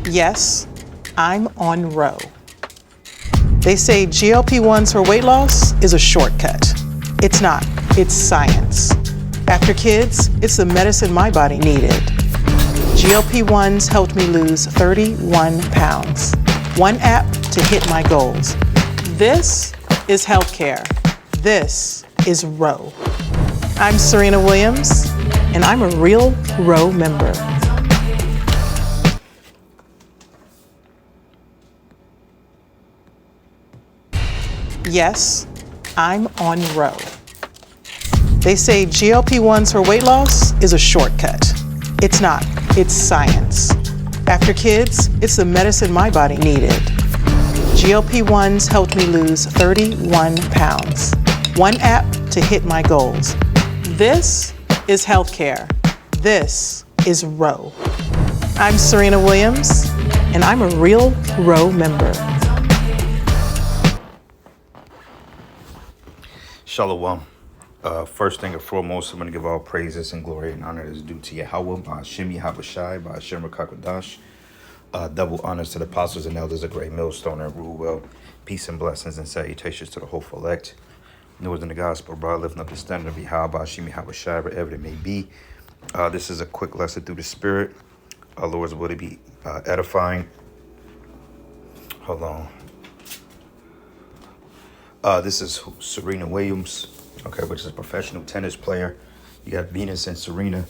Yes, I'm on Row. They say GLP-1s for weight loss is a shortcut. It's not, it's science. After kids, it's the medicine my body needed. GLP-1s helped me lose 31 pounds. One app to hit my goals. This is healthcare. This is Row. I'm Serena Williams, and I'm a real Row member. Yes, I'm on Row. They say GLP-1s for weight loss is a shortcut. It's not, it's science. After kids, it's the medicine my body needed. GLP-1s helped me lose 31 pounds. One app to hit my goals. This is healthcare. This is Row. I'm Serena Williams, and I'm a real Row member. Shalom. First thing and foremost, I'm going to give all praises and glory and honor that is due to Yahweh, by Hashem Yahawashi, by Hashem Rakakadash. Double honors to the apostles and elders of Great Millstone and rule well. Peace and blessings and salutations to the hopeful elect. News in the gospel, brother, lifting up the standard of Yahweh, by Hashem Yahawashi, wherever it may be. This is a quick lesson through the Spirit. Our Lord's will to be edifying. Hold on. This is Serena Williams, okay, which is a professional tennis player. You got Venus and Serena,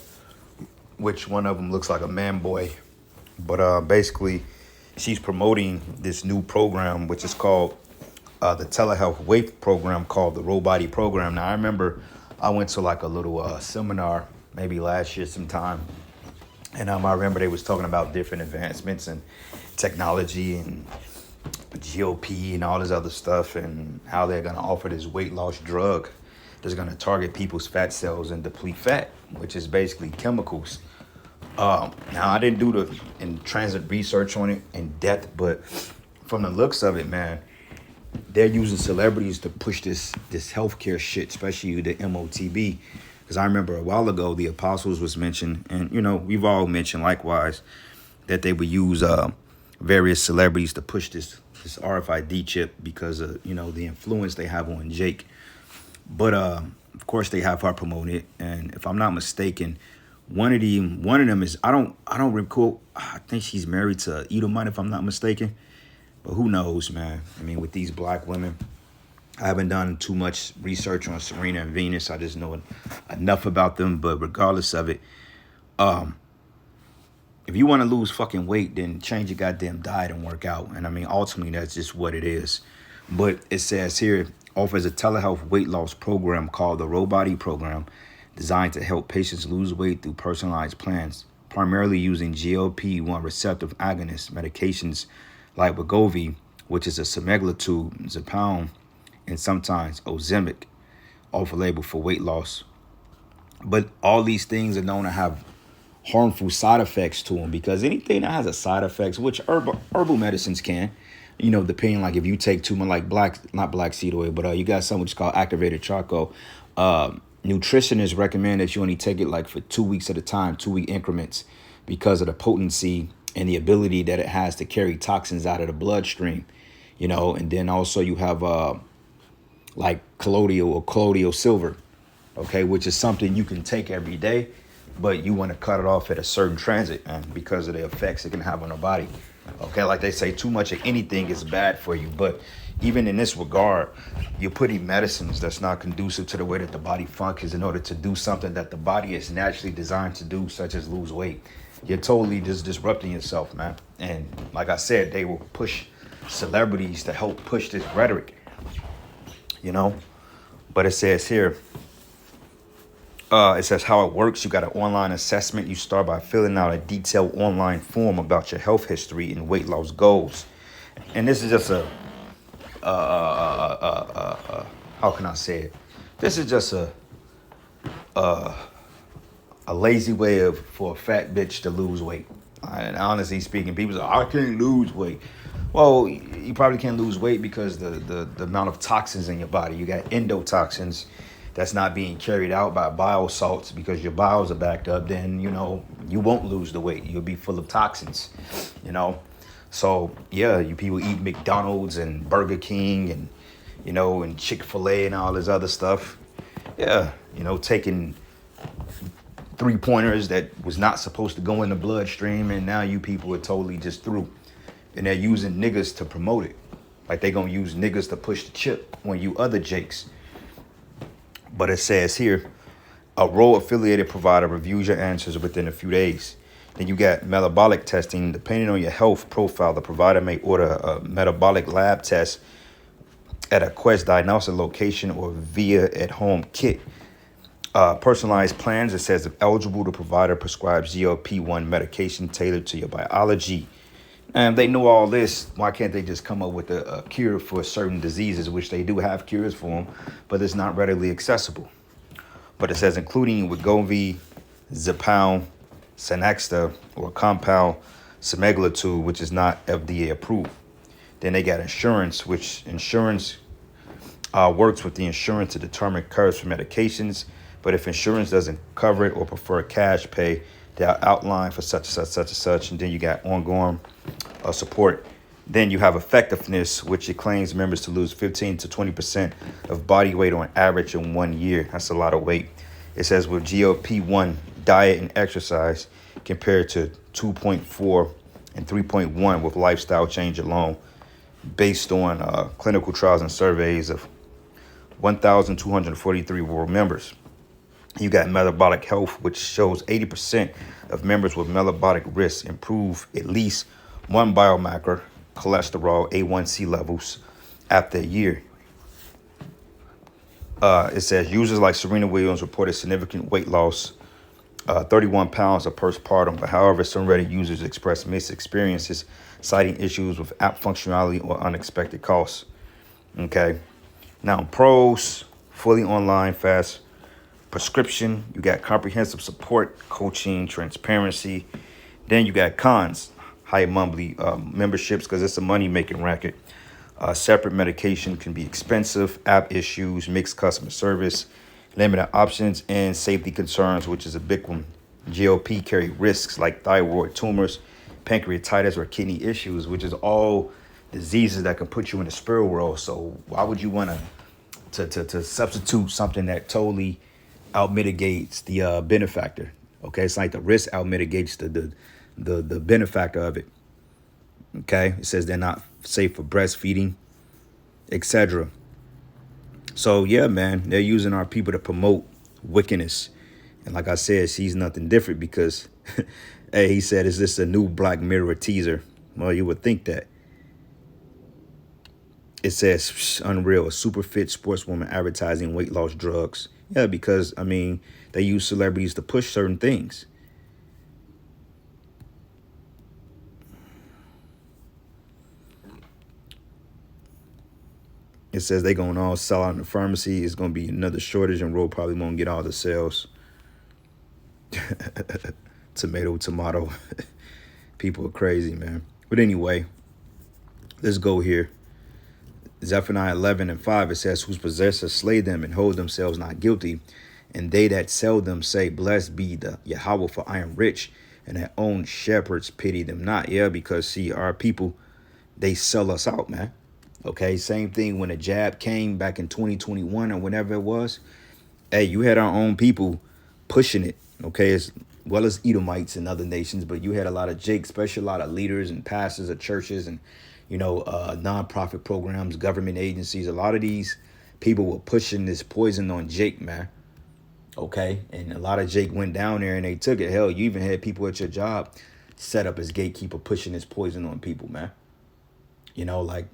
which one of them looks like a man boy. But basically, she's promoting this new program, which is called the telehealth weight program called the Row Body program. Now, I remember I went to like a little seminar maybe last year sometime. And I remember they was talking about different advancements and technology and GOP and all this other stuff, and how they're going to offer this weight loss drug that's going to target people's fat cells and deplete fat, which is basically chemicals. Now, I didn't do the in transit research on it in depth, but from the looks of it, man, they're using celebrities to push this healthcare shit, especially the MOTB. Because I remember a while ago, the apostles was mentioned, and, you know, we've all mentioned likewise that they would use various celebrities to push this RFID chip because of, you know, the influence they have on Jake. But of course they have her promote it, and if I'm not mistaken, one of them is I don't recall. I think she's married to Edelman, if I'm not mistaken. But who knows, man? I mean, with these black women, I haven't done too much research on Serena and Venus. I just know enough about them. But regardless of it, if you want to lose fucking weight, then change your goddamn diet and work out. And I mean, ultimately, that's just what it is. But it says here, offers a telehealth weight loss program called the Row Body program, designed to help patients lose weight through personalized plans, primarily using GLP-1 receptive agonist medications like Wegovy, which is a semaglutide, Zepbound, and sometimes Ozempic, off-label for weight loss. But all these things are known to have harmful side effects to them, because anything that has a side effects, which herbal medicines can, you know, depending, like if you take too much, like not black seed oil, but you got something which is called activated charcoal. Nutritionists recommend that you only take it like for 2 weeks at a time, 2-week increments, because of the potency and the ability that it has to carry toxins out of the bloodstream, you know. And then also you have like colloidal silver, okay, which is something you can take every day, but you want to cut it off at a certain transit, and because of the effects it can have on the body. Okay, like they say, too much of anything is bad for you. But even in this regard, you're putting medicines that's not conducive to the way that the body functions in order to do something that the body is naturally designed to do, such as lose weight. You're totally just disrupting yourself, man. And like I said, they will push celebrities to help push this rhetoric, you know. But it says here, it says how it works. You got an online assessment. You start by filling out a detailed online form about your health history and weight loss goals. And this is just how can I say it? This is just a lazy way for a fat bitch to lose weight. And honestly speaking, people say, I can't lose weight. Well, you probably can't lose weight because the amount of toxins in your body. You got endotoxins that's not being carried out by bile salts because your bowels are backed up, then, you know, you won't lose the weight. You'll be full of toxins, you know. So, yeah, you people eat McDonald's and Burger King and, you know, and Chick-fil-A and all this other stuff. Yeah, you know, taking 3-pointers that was not supposed to go in the bloodstream, and now you people are totally just through. And they're using niggas to promote it. Like they gonna use niggas to push the chip on you other jakes. But it says here, a Roe-affiliated provider reviews your answers within a few days. Then you got metabolic testing. Depending on your health profile, the provider may order a metabolic lab test at a Quest Diagnostic location or via at-home kit. Personalized plans, it says if eligible, the provider prescribes GLP-1 medication tailored to your biology. And they know all this. Why can't they just come up with a cure for certain diseases, which they do have cures for them, but it's not readily accessible. But it says including Wegovy, Zepbound, Cenexa, or compound semaglutide, which is not FDA approved. Then they got insurance, which insurance works with the insurance to determine coverage for medications. But if insurance doesn't cover it or prefer cash pay, they'll outline for such and such, such and such. And then you got ongoing support. Then you have effectiveness, which it claims members to lose 15 to 20% of body weight on average in 1 year. That's a lot of weight. It says with GLP-1 diet and exercise compared to 2.4 and 3.1 with lifestyle change alone, based on clinical trials and surveys of 1,243 world members. You got metabolic health, which shows 80% of members with metabolic risk improve at least one biomarker, cholesterol, A1C levels, after a year. It says users like Serena Williams reported significant weight loss, 31 pounds of postpartum. But however, some Reddit users expressed mixed experiences, citing issues with app functionality or unexpected costs. Okay. Now, pros, fully online, fast prescription. You got comprehensive support, coaching, transparency. Then you got cons, high monthly memberships because it's a money-making racket. Separate medication can be expensive, app issues, mixed customer service, limited options, and safety concerns, which is a big one. GLP carry risks like thyroid tumors, pancreatitis, or kidney issues, which is all diseases that can put you in the spirit world. So why would you want to substitute something that totally outmitigates the benefactor? Okay, it's like the risk outmitigates the benefactor of it. Okay, it says they're not safe for breastfeeding, etc. So yeah, man, they're using our people to promote wickedness. And like I said, she's nothing different because, hey, he said, is this a new Black Mirror teaser? Well, you would think that. It says, unreal, a super fit sportswoman advertising weight loss drugs. Yeah, because, I mean, they use celebrities to push certain things. It says they're going to all sell out in the pharmacy. It's going to be another shortage and Roe probably won't get all the sales. Tomato. People are crazy, man. But anyway, let's go here. Zephaniah 11:5, it says, whose possessors slay them and hold themselves not guilty. And they that sell them say, blessed be the Yahweh, for I am rich, and their own shepherds pity them not. Yeah, because see, our people, they sell us out, man. Okay, same thing when the jab came back in 2021 or whenever it was. Hey, you had our own people pushing it, okay, as well as Edomites and other nations. But you had a lot of Jake, especially a lot of leaders and pastors of churches and, you know, nonprofit programs, government agencies. A lot of these people were pushing this poison on Jake, man. Okay, and a lot of Jake went down there and they took it. Hell, you even had people at your job set up as gatekeeper pushing this poison on people, man. You know, like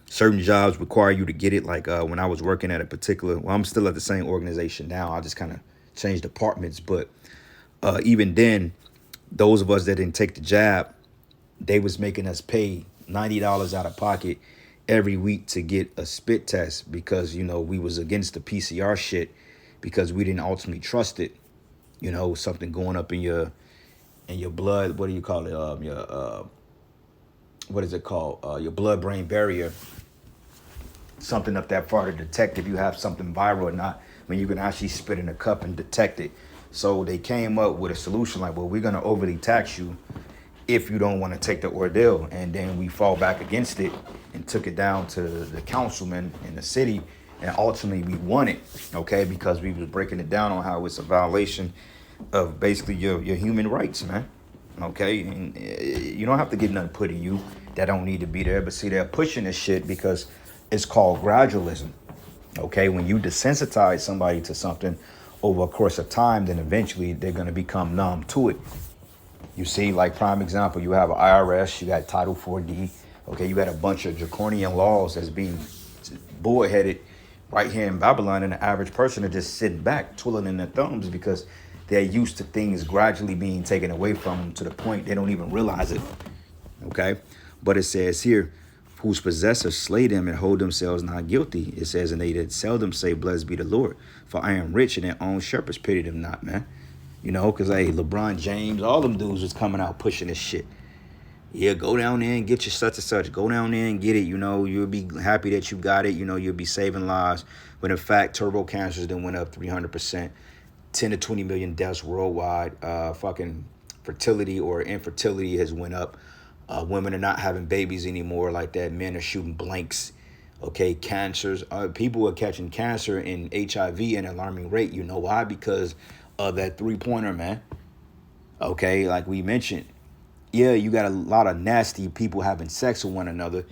certain jobs require you to get it. Like when I was working at a particular, well, I'm still at the same organization now. I just kind of changed departments. But even then, those of us that didn't take the jab, they was making us pay $90 out of pocket every week to get a spit test because, you know, we was against the PCR shit because we didn't ultimately trust it. You know, something going up in your blood. What do you call it? What is it called? Your blood-brain barrier. something up that far to detect if you have something viral or not, when you can actually spit in a cup and detect it. So they came up with a solution like, well, we're gonna overly tax you if you don't want to take the ordeal. And then we fall back against it and took it down to the councilman in the city. And ultimately we won it, okay, because we was breaking it down on how it's a violation of basically your human rights, man. Okay, and you don't have to get nothing put in you that don't need to be there. But see, they're pushing this shit because it's called gradualism. Okay, when you desensitize somebody to something over a course of time, then eventually they're gonna become numb to it. You see, like prime example, you have an IRS, you got Title 4D, okay, you got a bunch of draconian laws that's being bullheaded right here in Babylon, and the average person are just sitting back, twiddling their thumbs because they're used to things gradually being taken away from them to the point they don't even realize it, okay? But it says here, whose possessors slay them and hold themselves not guilty. It says, and they that seldom say, blessed be the Lord, for I am rich and their own shepherds pity them not, man. You know, because, hey, LeBron James, all them dudes was coming out pushing this shit. Yeah, go down there and get your such and such. Go down there and get it. You know, you'll be happy that you got it. You know, you'll be saving lives. But in fact, turbo cancers then went up 300%. 10 to 20 million deaths worldwide. Fucking fertility or infertility has went up. Women are not having babies anymore like that. Men are shooting blanks. Okay, cancers. People are catching cancer and HIV at an alarming rate. You know why? Because of that three-pointer, man. Okay, like we mentioned. Yeah, you got a lot of nasty people having sex with one another.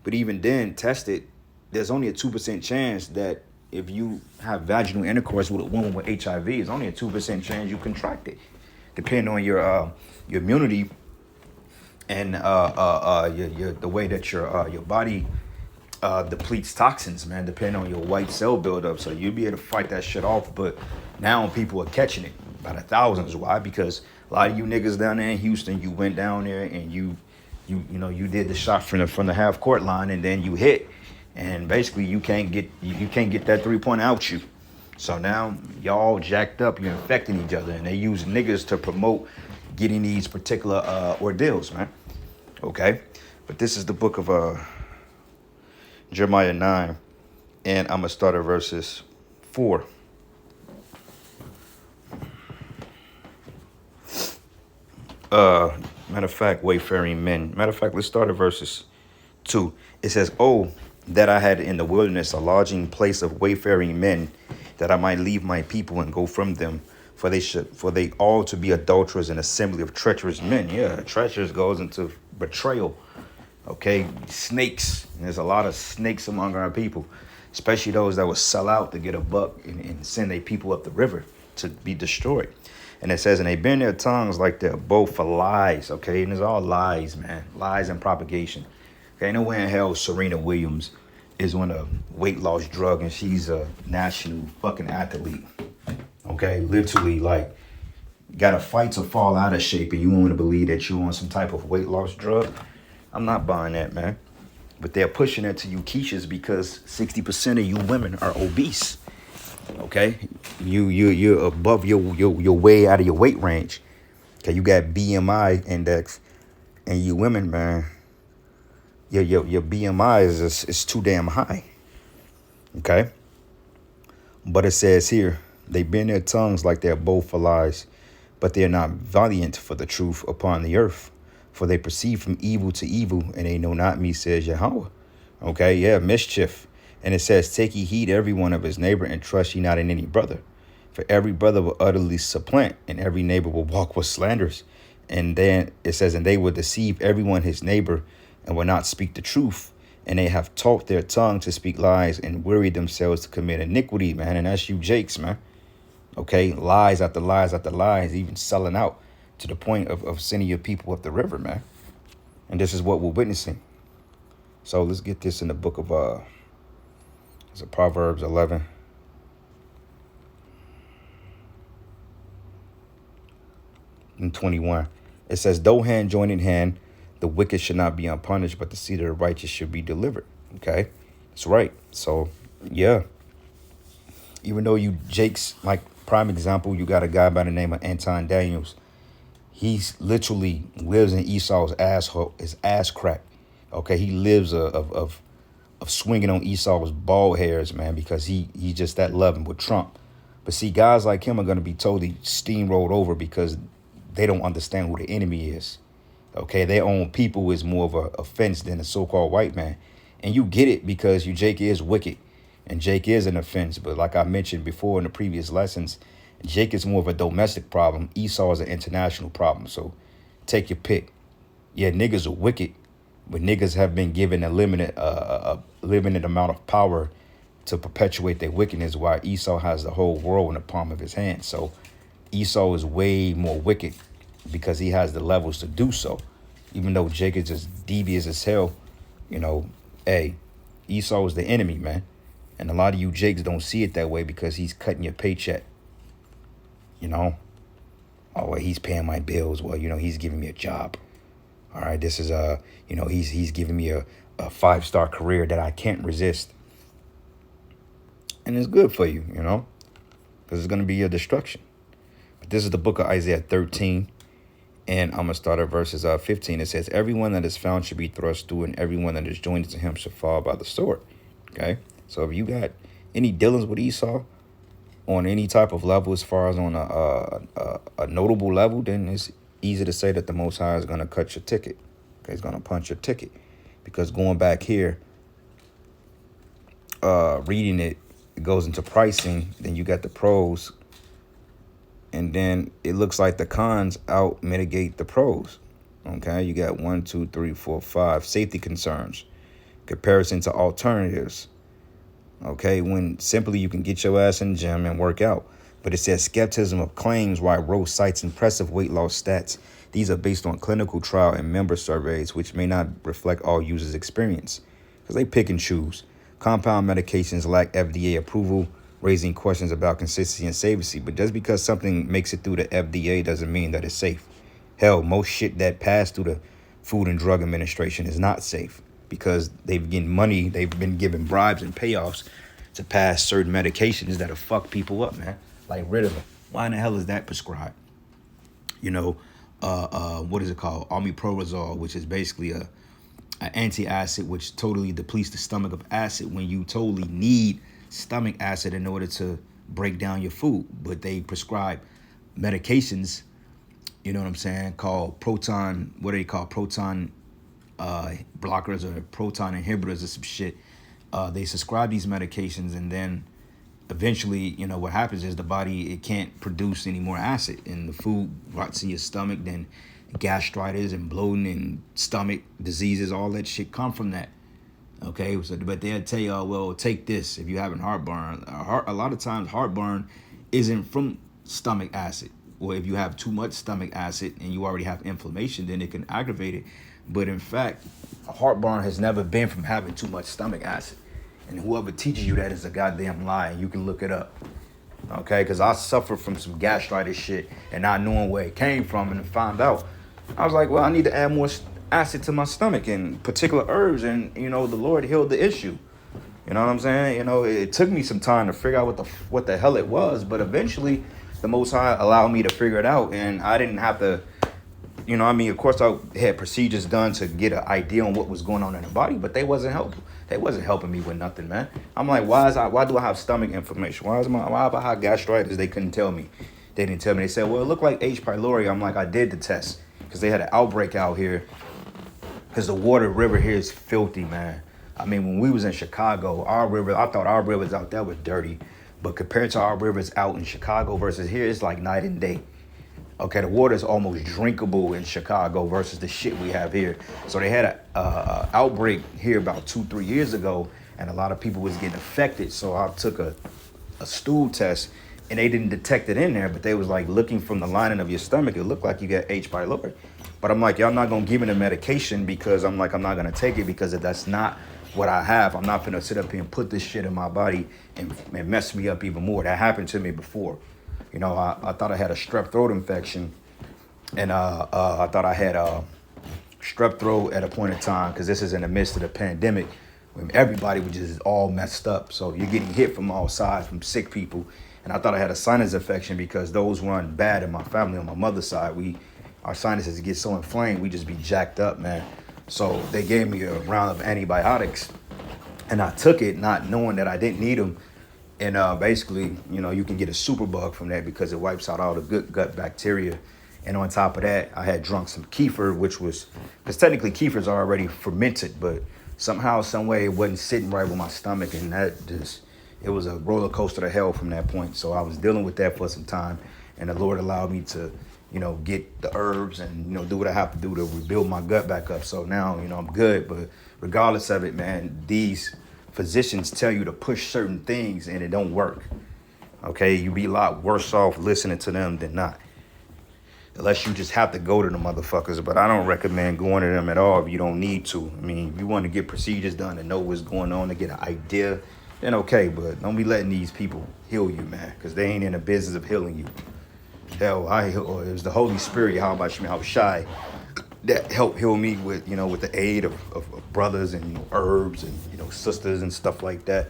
But even then, test it. There's only a 2% chance that if you have vaginal intercourse with a woman with HIV, it's only a 2% chance you contract it. Depending on your immunity and the way that your body depletes toxins, man, depending on your white cell buildup. So you'll be able to fight that shit off. But now people are catching it by the thousands. Why? Because a lot of you niggas down there in Houston, you went down there and you did the shot from the half court line and then you hit. And basically you can't get that 3-point out you. So now y'all jacked up, you're infecting each other, and they use niggas to promote getting these particular ordeals, man. Okay? But this is the book of Jeremiah 9, and I'm gonna start at verses 4. Matter of fact, wayfaring men. Matter of fact, let's start at verses 2. It says, "Oh, that I had in the wilderness a lodging place of wayfaring men, that I might leave my people and go from them. For they all to be adulterers, and assembly of treacherous men." Yeah, treacherous goes into betrayal. Okay, snakes. There's a lot of snakes among our people, especially those that would sell out to get a buck and send their people up the river to be destroyed. And it says, and they bend their tongues like they're both for lies. Okay, and it's all lies, man. Lies and propagation. Okay, no way in hell Serena Williams is on a weight loss drug and she's a national fucking athlete. Okay, literally, like, got to fight to fall out of shape and you want to believe that you're on some type of weight loss drug. I'm not buying that, man. But they're pushing it to you Keishas because 60% of you women are obese. Okay, you're above your way out of your weight range. Okay, you got BMI index, and you women, man, your BMI is too damn high. Okay, but it says here, they bend their tongues like they're both for lies, but they are not valiant for the truth upon the earth. For they proceed from evil to evil, and they know not me, says Yahweh. Okay, yeah, mischief. And it says, take ye heed every one of his neighbor, and trust ye not in any brother. For every brother will utterly supplant, and every neighbor will walk with slanders. And then it says, and they will deceive everyone his neighbor, and will not speak the truth. And they have taught their tongue to speak lies, and wearied themselves to commit iniquity, man. And that's you Jakes, man. Okay, lies after lies after lies, even selling out to the point of sending your people up the river, man. And this is what we're witnessing. So let's get this in the book of it's a Proverbs 11. And 21. It says, though hand join in hand, the wicked should not be unpunished, but the seed of the righteous should be delivered. Okay, that's right. So, yeah. Even though you Jakes, like prime example, you got a guy by the name of Anton Daniels. He's literally lives in Esau's asshole, his ass crack. Okay, he lives of of swinging on Esau's bald hairs, man, because he's just that loving with Trump. But see, guys like him are going to be totally steamrolled over because they don't understand who the enemy is. Okay, their own people is more of a offense than a so-called white man. And you get it because Jake is wicked and Jake is an offense. But like I mentioned before in the previous lessons, Jake is more of a domestic problem. Esau is an international problem. So take your pick. Yeah, niggas are wicked, but niggas have been given a limited amount of power to perpetuate their wickedness, while Esau has the whole world in the palm of his hand. So Esau is way more wicked because he has the levels to do so. Even though Jake is just devious as hell, you know, hey, Esau is the enemy, man. And a lot of you Jakes don't see it that way because he's cutting your paycheck. You know, oh, well, he's paying my bills. Well, you know, he's giving me a job. All right, this is you know, he's giving me a 5-star career that I can't resist. And it's good for you, you know, because it's going to be your destruction. But this is the book of Isaiah 13. And I'm going to start at verses 15. It says, everyone that is found should be thrust through, and everyone that is joined to him shall fall by the sword. Okay, so if you got any dealings with Esau on any type of level, as far as on a notable level, then it's easy to say that the Most High is going to cut your ticket. Okay, he's going to punch your ticket. Because going back here, reading it, it goes into pricing. Then you got the pros. And then it looks like the cons out mitigate the pros. Okay, you got 1, 2, 3, 4, 5 safety concerns. Comparison to alternatives. Okay, when simply you can get your ass in the gym and work out. But it says skepticism of claims why Roe cites impressive weight loss stats. These are based on clinical trial and member surveys, which may not reflect all users' experience. Because they pick and choose. Compound medications lack FDA approval, raising questions about consistency and safety. But just because something makes it through the FDA doesn't mean that it's safe. Hell, most shit that passed through the Food and Drug Administration is not safe because they've getting money, they've been given bribes and payoffs to pass certain medications that'll fuck people up, man. Like Ritalin. Why in the hell is that prescribed? You know, what is it called? Omeprazole, which is basically an anti-acid, which totally depletes the stomach of acid when you totally need stomach acid in order to break down your food. But they prescribe medications, you know what I'm saying, called proton, what do they call, proton blockers or proton inhibitors or some shit. They prescribe these medications, and then eventually, you know, what happens is the body, it can't produce any more acid, and the food rots in your stomach. Then gastritis and bloating and stomach diseases, all that shit come from that. Okay, so but they'll tell you, oh, well, take this if you're having heartburn. A lot of times heartburn isn't from stomach acid. Or if you have too much stomach acid and you already have inflammation, then it can aggravate it. But in fact, heartburn has never been from having too much stomach acid. And whoever teaches you that is a goddamn lie, and you can look it up. Okay, because I suffered from some gastritis shit and not knowing where it came from, and found out. I was like, well, I need to add more acid to my stomach and particular herbs, and you know, the Lord healed the issue. You know what I'm saying? You know, it took me some time to figure out what the hell it was, but eventually the Most High allowed me to figure it out, and I didn't have to, you know, I mean, of course I had procedures done to get an idea on what was going on in the body, but they wasn't helping. They wasn't helping me with nothing, man. I'm like, why do I have stomach inflammation? Why do I have gastritis? They couldn't tell me. They didn't tell me. They said, well, it looked like H. pylori. I'm like, I did the test because they had an outbreak out here because the river here is filthy, man. I mean, when we was in Chicago, our river, I thought our rivers out there were dirty, but compared to our rivers out in Chicago versus here, it's like night and day. Okay, the water is almost drinkable in Chicago versus the shit we have here. So they had a outbreak here about 2-3 years ago, and a lot of people was getting affected. So I took a stool test, and they didn't detect it in there, but they was like looking from the lining of your stomach. It looked like you got H. pylori. But I'm like, y'all not gonna give me the medication because I'm like, I'm not gonna take it because if that's not what I have. I'm not gonna sit up here and put this shit in my body and mess me up even more. That happened to me before. You know, I thought I had a strep throat infection, and I thought I had strep throat at a point in time because this is in the midst of the pandemic when everybody was just all messed up. So you're getting hit from all sides from sick people. And I thought I had a sinus infection because those run bad in my family on my mother's side. Our sinuses get so inflamed, we just be jacked up, man. So they gave me a round of antibiotics. And I took it not knowing that I didn't need them. And basically, you know, you can get a superbug from that because it wipes out all the good gut bacteria. And on top of that, I had drunk some kefir, which was, because technically kefirs are already fermented, but somehow, some way, it wasn't sitting right with my stomach, and that just, it was a roller coaster to hell from that point. So I was dealing with that for some time, and the Lord allowed me to, you know, get the herbs and, you know, do what I have to do to rebuild my gut back up. So now, you know, I'm good. But regardless of it, man, these physicians tell you to push certain things and it don't work. Okay, you be a lot worse off listening to them than not. Unless you just have to go to the motherfuckers. But I don't recommend going to them at all if you don't need to. I mean, if you want to get procedures done and know what's going on to get an idea, then okay. But don't be letting these people heal you, man, because they ain't in the business of healing you. Hell, it was the Holy Spirit, how about you, how shy, that helped heal me with, you know, with the aid of brothers and, you know, herbs and, you know, sisters and stuff like that.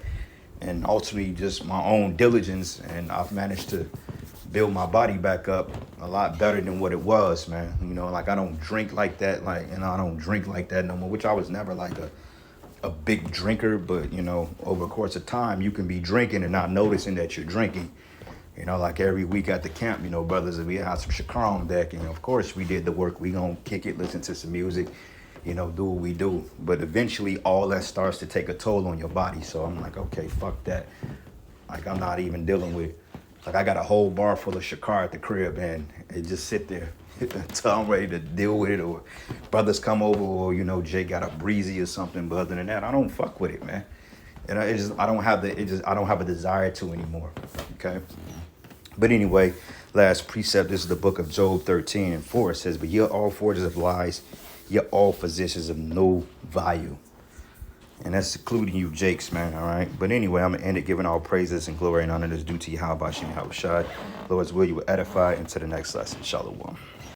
And ultimately just my own diligence, and I've managed to build my body back up a lot better than what it was, man. You know, like I don't drink like that, like, and I don't drink like that no more, which I was never like a big drinker, but, you know, over the course of time, you can be drinking and not noticing that you're drinking. You know, like every week at the camp, you know, brothers, we had some Shakar on deck, and of course we did the work. We gonna kick it, listen to some music, you know, do what we do. But eventually all that starts to take a toll on your body. So I'm like, okay, fuck that. Like I'm not even dealing with, like I got a whole bar full of Shakar at the crib, and it just sit there until I'm ready to deal with it, or brothers come over, or, you know, Jay got a breezy or something. But other than that, I don't fuck with it, man. And I don't have a desire to anymore. Okay. But anyway, last precept, this is the book of Job 13:4. It says, but ye are all forgers of lies, ye are all physicians of no value. And that's including you, Jakes, man, all right? But anyway, I'm going to end it giving all praises and glory and honor that's due to Yahweh Shem Yahushai. Lord's will, you will edify into the next lesson. Shalom.